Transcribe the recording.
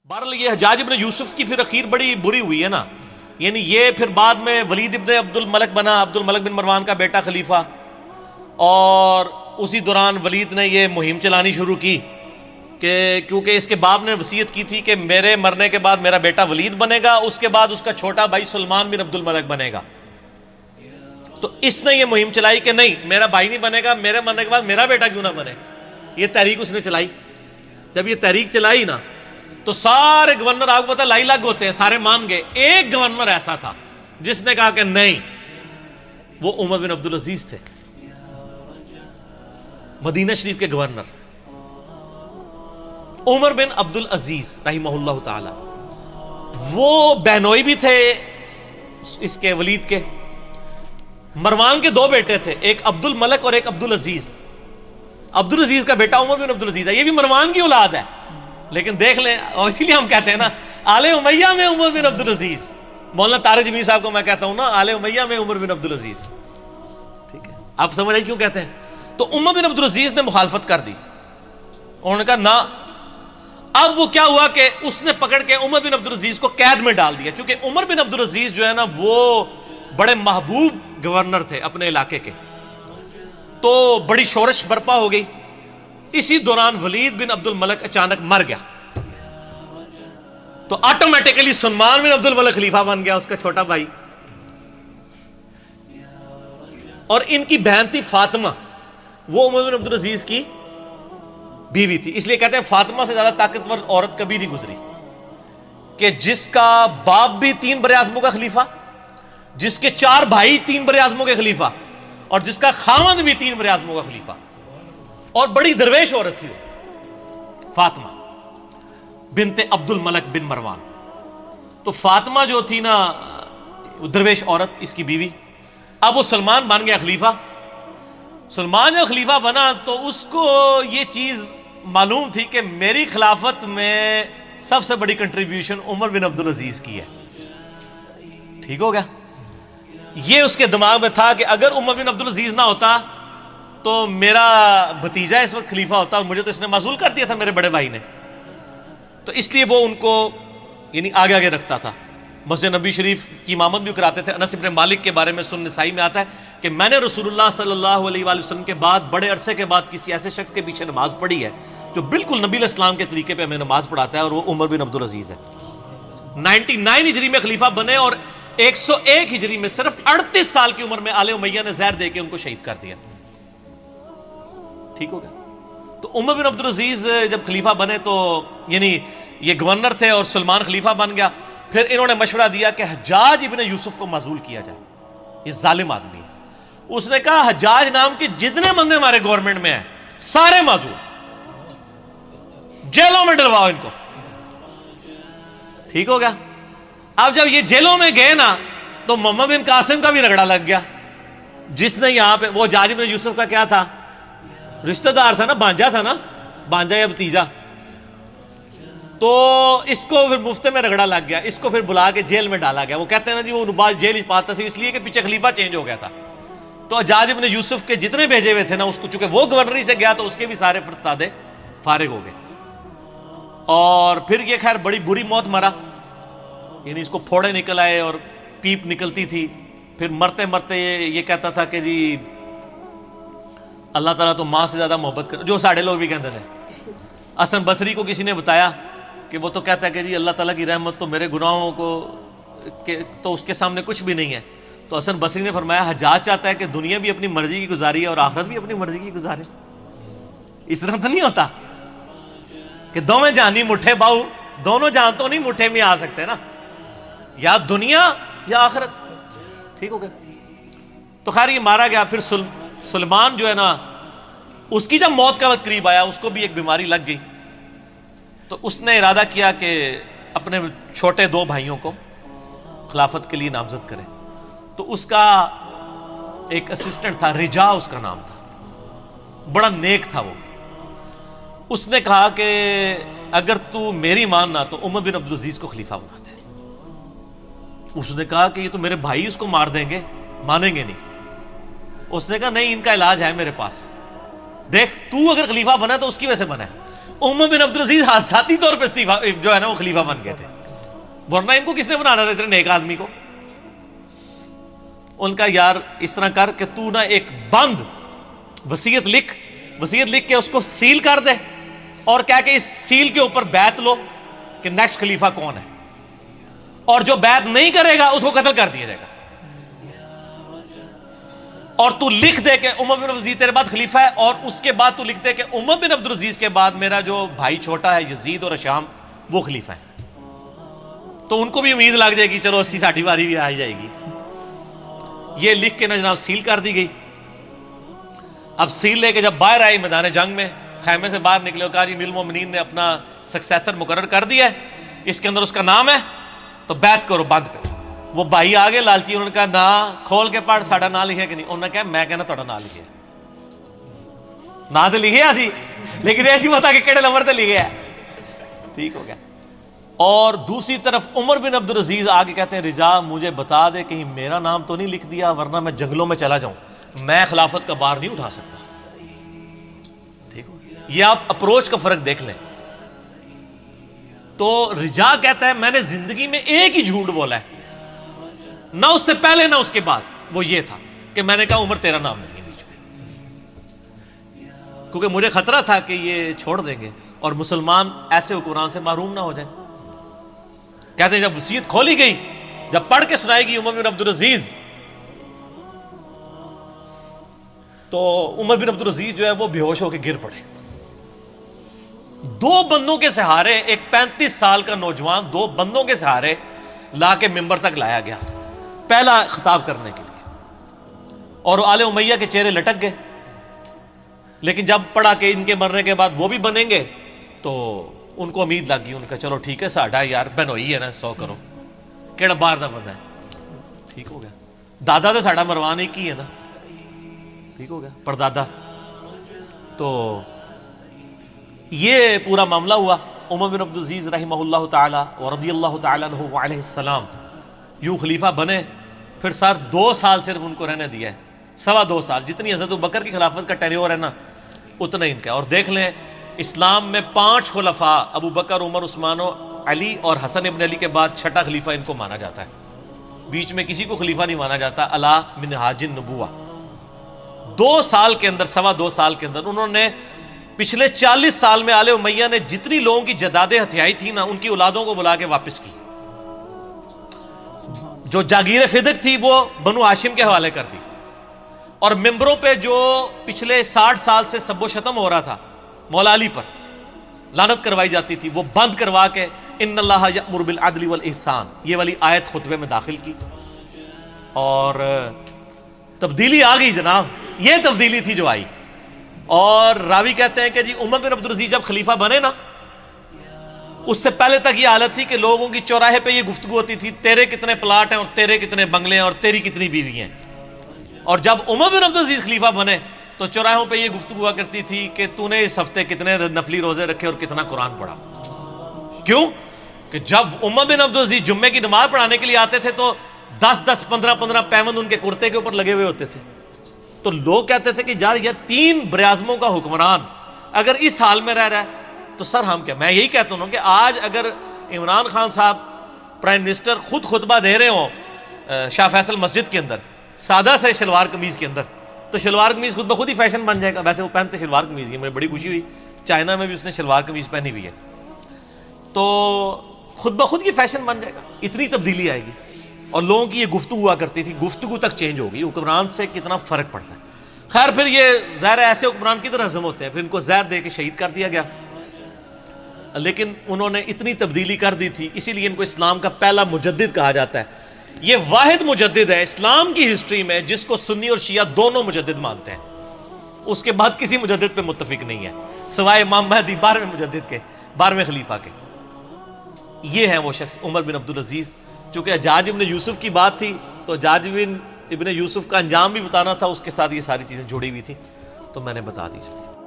بہرحال یہ حجاج ابن یوسف کی پھر اخیر بڑی بری ہوئی ہے نا، یعنی یہ پھر بعد میں ولید ابن عبد الملک بنا، عبد الملک بن مروان کا بیٹا خلیفہ، اور اسی دوران ولید نے یہ مہم چلانی شروع کی کہ کیونکہ اس کے باپ نے وصیت کی تھی کہ میرے مرنے کے بعد میرا بیٹا ولید بنے گا، اس کے بعد اس کا چھوٹا بھائی سلمان بن عبد الملک بنے گا۔ تو اس نے یہ مہم چلائی کہ نہیں، میرا بھائی نہیں بنے گا، میرے مرنے کے بعد میرا بیٹا کیوں نہ بنے۔ یہ تحریک اس نے چلائی۔ جب یہ تحریک چلائی نا تو سارے گورنر، آپ کو پتا لائی لگ ہوتے ہیں، سارے مان گئے۔ ایک گورنر ایسا تھا جس نے کہا کہ نہیں، وہ عمر بن عبدالعزیز تھے، مدینہ شریف کے گورنر عمر بن عبدالعزیز رحمہ اللہ تعالی۔ وہ بہنوئی بھی تھے اس کے ولید کے۔ مروان کے دو بیٹے تھے، ایک عبد الملک اور ایک عبدالعزیز۔ عبدالعزیز کا بیٹا عمر بن عبدالعزیز ہے، یہ بھی مروان کی اولاد ہے، لیکن دیکھ لیں، اور اسی لیے ہم کہتے ہیں نا آل امیہ میں عمر بن عبدالعزیز۔ مولانا طارق جمیل صاحب کو میں کہتا ہوں نا آل امیہ میں عمر بن عبدالعزیز، ٹھیک ہے؟ آپ سمجھ آئی کیوں کہتے ہیں؟ تو عمر بن عبدالعزیز نے مخالفت کر دی، انہوں نے کہا نہ۔ اب وہ کیا ہوا کہ اس نے پکڑ کے عمر بن عبدالعزیز کو قید میں ڈال دیا، چونکہ عمر بن عبدالعزیز جو ہے نا وہ بڑے محبوب گورنر تھے اپنے علاقے کے، تو بڑی شورش برپا ہو گئی۔ اسی دوران ولید بن عبد الملک اچانک مر گیا، تو آٹومیٹیکلی سلمان بن عبد الملک خلیفہ بن گیا، اس کا چھوٹا بھائی۔ اور ان کی بہن تھی فاطمہ، وہ عمر بن عبدالعزیز کی بیوی تھی۔ اس لیے کہتے ہیں فاطمہ سے زیادہ طاقتور عورت کبھی نہیں گزری، کہ جس کا باپ بھی 3 براعظموں کا خلیفہ، جس کے 4 بھائی 3 براعظموں کے خلیفہ، اور جس کا خاوند بھی 3 براعظموں کا خلیفہ، اور بڑی درویش عورت تھی وہ فاطمہ بنت عبد الملک بن مروان۔ تو فاطمہ جو تھی نا درویش عورت، اس کی بیوی، اب وہ سلمان بن گیا خلیفہ۔ سلمان جب خلیفہ بنا تو اس کو یہ چیز معلوم تھی کہ میری خلافت میں سب سے بڑی کنٹریبیوشن عمر بن عبدالعزیز کی ہے، ٹھیک ہو گیا؟ یہ اس کے دماغ میں تھا کہ اگر عمر بن عبدالعزیز نہ ہوتا تو میرا بھتیجا اس وقت خلیفہ ہوتا، اور مجھے تو اس نے معزول کر دیا تھا میرے بڑے بھائی نے۔ تو اس لیے وہ ان کو یعنی آگے آگے رکھتا تھا۔ مسجد نبی شریف کی امامت بھی کراتے تھے۔ انس بن مالک کے بارے میں سنن نسائی میں آتا ہے کہ میں نے رسول اللہ صلی اللہ علیہ وآلہ وسلم کے بعد بڑے عرصے کے بعد کسی ایسے شخص کے پیچھے نماز پڑھی ہے جو بالکل نبی علیہ السلام کے طریقے پہ ہمیں نماز پڑھاتا ہے، اور وہ عمر بن عبدالعزیز ہے۔ 99 ہجری میں خلیفہ بنے، اور 101 ہجری میں صرف 38 سال کی عمر میں آل امیہ نے زہر دے کے ان کو شہید کر دیا، ٹھیک ہو گیا؟ تو عمر بن عبدالعزیز جب خلیفہ بنے تو یعنی یہ گورنر تھے اور سلمان خلیفہ بن گیا۔ پھر انہوں نے مشورہ دیا کہ حجاج ابن یوسف کو معزول کیا جائے، یہ ظالم آدمی ہے۔ اس نے کہا حجاج نام کے جتنے بندے ہمارے گورنمنٹ میں ہیں سارے معزول، جیلوں میں ڈلواؤ ان کو، ٹھیک ہو گیا؟ اب جب یہ جیلوں میں گئے نا تو محمد بن قاسم کا بھی رگڑا لگ گیا، جس نے یہاں پہ، وہ حجاج ابن یوسف کا کیا تھا؟ رشتہ دار تھا نا، بانجا تھا نا، بانجا یا بھتیجا۔ تو اس کو پھر مفتے میں رگڑا لگ گیا، اس کو پھر بلا کے جیل میں ڈالا گیا۔ وہ کہتے ہیں نا جی وہ نباز جیل ہی پاتا سی، اس لیے کہ پیچھے خلیفہ چینج ہو گیا تھا۔ تو حجاج ابن یوسف کے جتنے بھیجے ہوئے تھے نا، اس کو چونکہ وہ گورنری سے گیا تو اس کے بھی سارے فرستادے فارغ ہو گئے، اور پھر یہ خیر بڑی بری موت مرا، یعنی اس کو پھوڑے نکل آئے اور پیپ نکلتی تھی۔ پھر مرتے مرتے یہ کہتا تھا کہ جی اللہ تعالیٰ تو ماں سے زیادہ محبت کر، جو ساڑھے لوگ بھی کہتے تھے۔ حسن بصری کو کسی نے بتایا کہ وہ تو کہتا ہے کہ جی اللہ تعالیٰ کی رحمت تو میرے گناہوں کو تو اس کے سامنے کچھ بھی نہیں ہے۔ تو حسن بصری نے فرمایا حجاج چاہتا ہے کہ دنیا بھی اپنی مرضی کی گزاری ہے اور آخرت بھی اپنی مرضی کی گزارے، اس طرح تو نہیں ہوتا کہ دونوں جہانی مٹھے باؤ، دونوں جہاں تو نہیں مٹھے میں آ سکتے نا، یا دنیا یا آخرت، ٹھیک ہو گیا؟ تو خیر یہ مارا گیا۔ پھر سلمان جو ہے نا، اس کی جب موت کا وقت قریب آیا، اس کو بھی ایک بیماری لگ گئی، تو اس نے ارادہ کیا کہ اپنے چھوٹے 2 بھائیوں کو خلافت کے لیے نامزد کرے۔ تو اس کا ایک اسسٹنٹ تھا، رجا اس کا نام تھا، بڑا نیک تھا وہ۔ اس نے کہا کہ اگر تو میری ماننا تو عمر بن عبدالعزیز کو خلیفہ بنا دے۔ اس نے کہا کہ یہ تو میرے بھائی اس کو مار دیں گے، مانیں گے نہیں۔ اس نے کہا نہیں، ان کا علاج ہے میرے پاس، دیکھ تو اگر خلیفہ بنا تو اس کی وجہ سے بنا ہے، عمر بن عبدالعزیز حادثاتی طور پہ جو ہے نا وہ خلیفہ بن گئے تھے، ورنہ ان کو کس نے بنانا تھا اتنے نیک آدمی کو؟ ان کا یار اس طرح کر کہ تو نہ ایک بند وصیت لکھ کے اس کو سیل کر دے اور کہہ کہ اس سیل کے اوپر بیعت لو کہ نیکسٹ خلیفہ کون ہے، اور جو بیعت نہیں کرے گا اس کو قتل کر دیا جائے گا، اور تو لکھ دے کہ عمر بن عبدالعزیز تیرے بعد خلیفہ ہے، اور اس کے بعد تو لکھ دے کہ عمر بن عبدالعزیز کے بعد میرا جو بھائی چھوٹا ہے یزید اور ہشام وہ خلیفہ ہے۔ تو ان کو بھی امید لگ جائے گی چلو 80-60 باری بھی آ جائے گی۔ یہ لکھ کے نا جناب سیل کر دی گئی۔ اب سیل لے کے جب باہر آئی میدان جنگ میں، خیمے سے باہر نکلے اور کہا جی امیر المومنین نے اپنا سکسیسر مقرر کر دیا ہے، اس کے اندر اس کا نام ہے، تو بیعت کرو بند پہ۔ وہ بھائی آگے لالچی، انہوں نے کہا نا کھول کے پڑھ ساڈا نام لکھے کہ نہیں؟ انہوں نے کہا میں کہنا تہاڈا نام لکھے، نام تو لکھے سی لیکن یہ نہیں پتا کہ کہڑے نمبر تے لکھے ہے۔ ٹھیک ہو گیا۔ اور دوسری طرف عمر بن عبدالعزیز آگے کہتے ہیں رضا مجھے بتا دے کہیں میرا نام تو نہیں لکھ دیا ورنہ میں جنگلوں میں چلا جاؤں، میں خلافت کا بار نہیں اٹھا سکتا۔ ٹھیک ہو، یہ آپ اپروچ کا فرق دیکھ لیں۔ تو رجا کہتا ہے میں نے زندگی میں ایک ہی جھوٹ بولا ہے، نہ اس سے پہلے نہ اس کے بعد، وہ یہ تھا کہ میں نے کہا عمر تیرا نام نہیں ہے بیچ میں، کیونکہ مجھے خطرہ تھا کہ یہ چھوڑ دیں گے اور مسلمان ایسے حکمران سے محروم نہ ہو جائیں۔ کہتے ہیں جب وصیت کھولی گئی، جب پڑھ کے سنائی گئی عمر بن عبدالعزیز، تو عمر بن عبدالعزیز جو ہے وہ بے ہوش ہو کے گر پڑے۔ دو بندوں کے سہارے، ایک 35 سال کا نوجوان 2 بندوں کے سہارے لا کے ممبر تک لایا گیا پہلا خطاب کرنے کے لیے، اور آل امیہ کے چہرے لٹک گئے۔ لیکن جب پڑھا کہ ان کے مرنے کے بعد وہ بھی بنیں گے تو ان کو امید لگ گئی، ان کا چلو ٹھیک ہے ساڈا یار بہنوئی ہے نا 100 کرو، کیڑا باہر دا بندہ ہے۔ ٹھیک ہو گیا، دادا تو ساڈا مروان ایک ہی ہے نا، ٹھیک ہو گیا، پردادا۔ تو یہ پورا معاملہ ہوا۔ عمر بن عبدالعزیز رحمہ اللہ تعالی ورضی اللہ تعالی عنہ وعلیہ السلام یوں خلیفہ بنے۔ پھر سر 2 سال صرف ان کو رہنے دیا ہے، 2.25 سال، جتنی حضرت ابوبکر کی خلافت کا ٹینیور ہے نا اتنا ہی ان کا۔ اور دیکھ لیں اسلام میں 5 خلفاء ابوبکر، عمر، عثمان و علی اور حسن ابن علی کے بعد 6ٹھا خلیفہ ان کو مانا جاتا ہے، بیچ میں کسی کو خلیفہ نہیں مانا جاتا الا منہاج النبوہ۔ 2 سال کے اندر، 2.25 سال کے اندر انہوں نے پچھلے 40 سال میں آل امیہ نے جتنی لوگوں کی جدادیں ہتھیائی تھی نا ان کی اولادوں کو بلا کے واپس کی۔ جو جاگیر فدق تھی وہ بنو ہاشم کے حوالے کر دی، اور ممبروں پہ جو پچھلے 60 سال سے سب و شتم ہو رہا تھا مولا علی پر، لعنت کروائی جاتی تھی، وہ بند کروا کے ان اللہ یأمر بالعدل والاحسان یہ والی آیت خطبے میں داخل کی، اور تبدیلی آ گئی جناب۔ یہ تبدیلی تھی جو آئی۔ اور راوی کہتے ہیں کہ جی عمر بن عبدالعزیز جب خلیفہ بنے نا، اس سے پہلے تک یہ حالت تھی کہ لوگوں کی چوراہے پہ یہ گفتگو ہوتی تھی تیرے کتنے پلاٹ ہیں اور تیرے کتنے بنگلے ہیں اور تیری کتنی بیوی ہیں۔ اور جب عمر بن عبدالعزیز خلیفہ بنے تو چوراہوں پہ یہ گفتگو ہوا کرتی تھی کہ تو نے اس ہفتے کتنے نفلی روزے رکھے اور کتنا قرآن پڑھا۔ کیوں کہ جب عمر بن عبدالعزیز جمعے کی نماز پڑھانے کے لیے آتے تھے تو 10-10 15-15 پیوند ان کے کرتے کے اوپر لگے ہوئے ہوتے تھے۔ تو لوگ کہتے تھے کہ یار 3 براعظموں کا حکمران اگر اس حال میں رہ رہا ہے تو سر ہم کیا۔ میں یہی کہتا ہوں کہ آج اگر عمران خان صاحب پرائم منسٹر خود خطبہ دے رہے ہوں شاہ فیصل مسجد کے اندر سادہ سے شلوار قمیض کے اندر، تو شلوار قمیض خود بخود ہی فیشن بن جائے گا۔ ویسے وہ پہنتے شلوار قمیض ہی، مجھے بڑی خوشی ہوئی چائنا میں بھی اس نے شلوار قمیض پہنی ہوئی ہے، تو خود بخود کی فیشن بن جائے گا۔ اتنی تبدیلی آئے گی، اور لوگوں کی یہ گفتگو ہوا کرتی تھی، گفتگو تک چینج ہوگی۔ حکمران سے کتنا فرق پڑتا ہے۔ خیر پھر یہ ظاہر ایسے حکمران کی طرح ہضم ہوتے ہیں، پھر ان کو زہر دے کے شہید کر دیا گیا، لیکن انہوں نے اتنی تبدیلی کر دی تھی، اسی لیے ان کو اسلام کا پہلا مجدد کہا جاتا ہے۔ یہ واحد مجدد ہے اسلام کی ہسٹری میں جس کو سنی اور شیعہ دونوں مجدد مانتے ہیں، اس کے بعد کسی مجدد پہ متفق نہیں ہے سوائے امام مہدی 12ویں مجدد کے، 12ویں خلیفہ کے۔ یہ ہیں وہ شخص عمر بن عبدالعزیز۔ چونکہ حجاج ابن یوسف کی بات تھی تو حجاج ابن یوسف کا انجام بھی بتانا تھا، اس کے ساتھ یہ ساری چیزیں جڑی ہوئی تھیں، تو میں نے بتا دی اس لیے۔